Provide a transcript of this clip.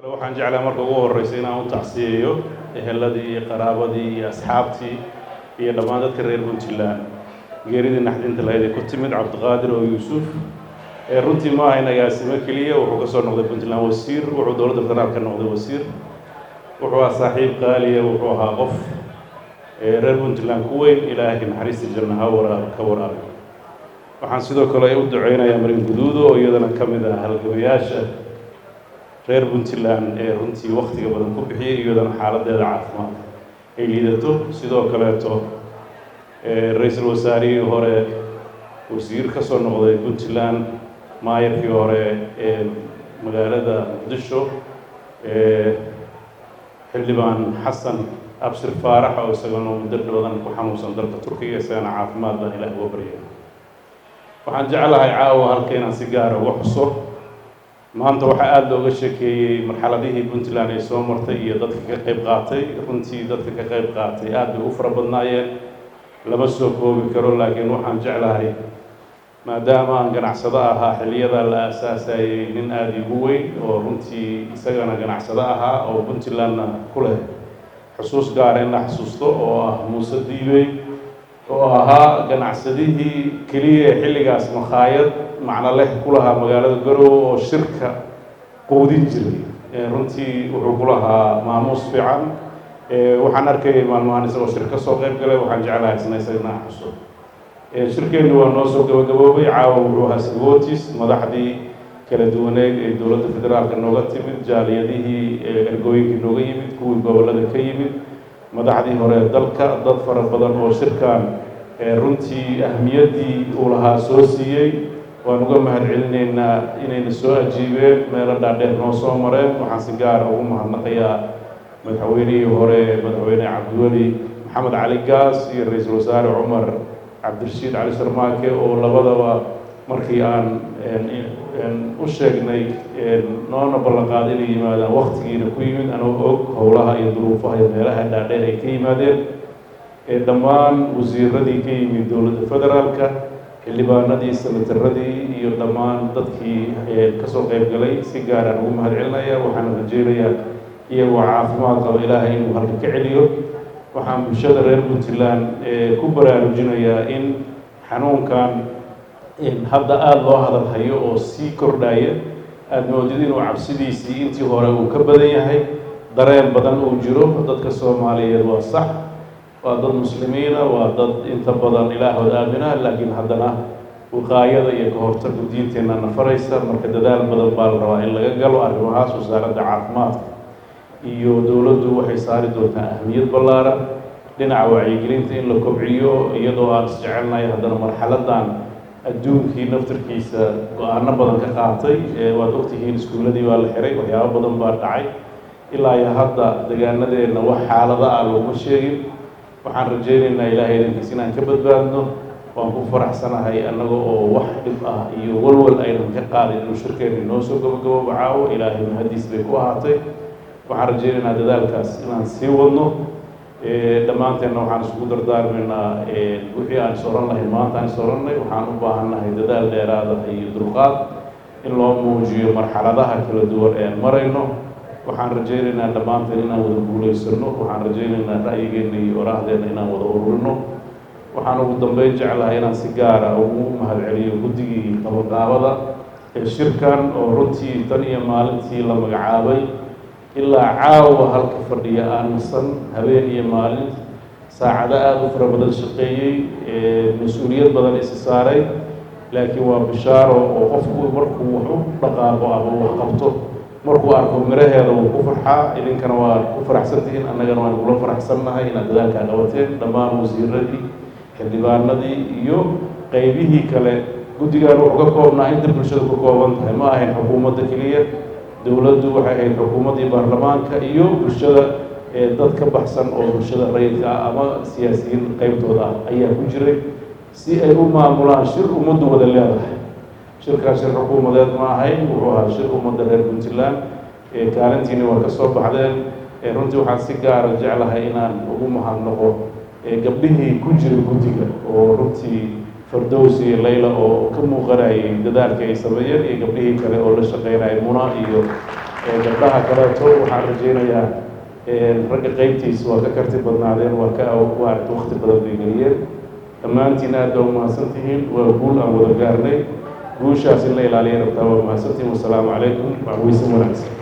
waxaan jeclaa marka ugu horreysay inaan u tacsiyeeyo eheladii iyo qaraabadii iyo asxaabtii iyo dhammaan dadka reer Puntland geeridii naxdinta lahayd ee ku timid Cabdiqaadir oo Yuusuf runtii ma ahayn agaasimo keliya wuxuu ka soo noqday Puntland wasiir wuxuu dowladda federaalka ka noqday wasiir wuxuu ahaa saaxiib qaaliya wuxuu ahaa qof reer Puntland ku weyn ilaahay naxariista jannaha ka waraabiyo waxaan sidoo kale u duceynayaa Marin Guduudo oo iyadana ka mid ah halgamayaasha reer Puntland ee runtii waqtiga badan ku bixiyay iyadana xaaladeeda caafimaad ay liidato sidoo kaleeto ra'iisul wasaarihii hore wasiir ka soo noqday Puntland maayarkii hore ee magaalada Muqdisho xildhibaan xasan abshir faarax oo isagana muddo badan ku xanuunsan dalka Turkiga isagana caafimaad baan Ilaahay uga baryay waxaan jeclahay caawa halka inaan si gaar ah uga xuso maanta waxaa aad looga sheekeeyey marxaladihii Puntland ay soo martay iyo dadka ka qayb qaatay runtii dadka ka qayb qaatay aad bay u fara badnaayeen lama soo koobi karo laakiin waxaan jeclahay maadaama aan ganacsado ahaa xilliyada la aasaasayay nin aad igu weyn oo runtii isagana ganacsado ahaa oo Puntlandna ku leh xusuus gaar in la xasuusto oo ah Muuse Diibey oo ahaa ganacsadihii keliya ee xilligaas makhaayad macno leh ku lahaa magaalada Garowe oo shirka quudin jiray runtii wuxuu ku lahaa maamuus fiican waxaan arkayay maalmahan isagoo shir ka soo qayb galay waxaan jeclahay isna xuso shirkeenu waa noo soo gabagaboobay caawa wuxuu ahaa sagootis madaxdii kala duwaneed ee dowladda federaalka nooga timid jaaliyadihii ergooyinkii nooga yimid kuwii gobollada ka yimid madaxdii hore dalka dad fara badan oo shirkan runtii ahmiyaddii uu lahaa soo siiyey waan uga mahadcelinaynaa inayna soo ajiibeen meelo dhaadheer noo soo mareen waxaan si gaara ugu mahadnaqayaa madaxweynihii hore madaxweyne cabdiweli maxamed cali gaas iyo ra'iisul wasaare cumar cabdirashiid cali sharmaake oo labadaba markii aan u sheegnay noona ballanqaaday inay yimaadaan waqtigiina ku yimid anoo og howlaha iyo duruufaha iyo meelaha dhaadheer ay ka yimaadeen dhammaan wasiiradii ka yimid dowladda federaalka xildhibaanadii senataradii iyo dhammaan dadkii ka soo qayb galay si gaaraan ugu mahadcelinaya waxaan rajeynayaa iyagoo caafimaad qaba ilaahay inuu halka ka celiyo waxaan bulshada reer Puntland ku baraarujinayaa in xanuunkan hadda aad loo hadal hayo oo sii kordhaya aad moodid inuu cabsidiisii intii hore uu ka badan yahay dareen badan uu jiro dadka Soomaaliyeed waa sax waa dad muslimiina waa dad inta badan ilaahood aamina laakiin haddana waqaayada iyo ka hortagga diinteena nafaraysa marka dadaal badan baa la rabaa in laga galo arrimahaas wasaaradda caafimaadka iyo dowladdu waxay saari doontaa ahmiyad ballaaran dhinaca wacyigelinta in la kobciyo iyadoo aan isjecelnahay haddana marxaladan adduunkii naftarkiisa go-aano badan ka qaatay waad ogtihiin iskuuladii baa la xiray waxyaabo badan baa dhacay ilaa iyo hadda deegaanadeenna wax xaalada ah looma sheegin waxaan rajeynaynaa ilaahay idinkiis inaan ka badbaadno waan ku faraxsanahay annaga oo wax dhib ah iyo walwal aynan ka qaadin inuu shirkeeni noo soo gabagaboobo caawo ilaahay mahadiis bay ku ahaatay waxaan rajeynaynaa dadaalkaas inaan sii wadno dhammaanteenna waxaan isugu dardaarmaynaa wixii aan is oran lahayn maanta aan is orannay waxaan u baahannahay dadaal dheeraada iyo dulqaad in loo muujiyo marxaladaha kala duwan ee aan marayno waxaan rajeynaynaa dhammaanteen inaan wada guulaysano waxaan rajeynaynaa ra'yigeenna iyo oraahdeena inaan wada ururino waxaan ugu dambeyn jeclahay inaan si gaara ugu mahadceliyo guddigii qabanqaabada ee shirkan oo runtii tan iyo maalintii la magacaabay ilaa caawa halka fadhiya aan nasan habeen iyo maalin saacado aada u fara badan shaqeeyey mas-uuliyad badan isi saaray laakiin waa bishaaro oo qofku markuu wax u dhaqaaqo ama wax qabto markuu arko miraheeda wuu ku farxaa idinkana waa ku faraxsan tihiin annagana waan kula faraxsannahay inaad dadaalkaa qabateen dhammaan wasiiradii xildhibaanadii iyo qaybihii kale guddigan wuxuu ka koobnaa inta bulshada ku kooban tahay ma ahayn xukuumadda keliya dowladdu waxay ahayd xukuumaddii baarlamaanka iyo bulshada dad ka baxsan oo bulshada rayidka ah ama siyaasiyiin qaybtooda ah ayaa ku jiray si ay u maamulaan shir ummaddu wada leedahay shirkaas shir xukuumadeed ma ahayn wuxuu ahaa shir ummadda reer puntland kaalintiina waa ka soo baxdeen runtii waxaan si gaara jeclahay inaan ugu mahadnaqo gabdhihii ku jiray guddiga oo runtii fardows iyo layla oo ka muuqanayay dadaalka ay sameeyeen iyo gabdhihii kale oo la shaqeynayay muna iyo gabdhaha kaleeto waxaan rajaynayaa ragga qaybtiisa waa ka karti badnaadeen waa ka maaragta waqti badan bay geliyeen dhammaantiin aad baa umahadsantihiin waa guul aan wada gaarnay guushaas in la ilaaliya rabtaa waa mahadsantihiin wasalaamu calaykum waa weysan wanaagsan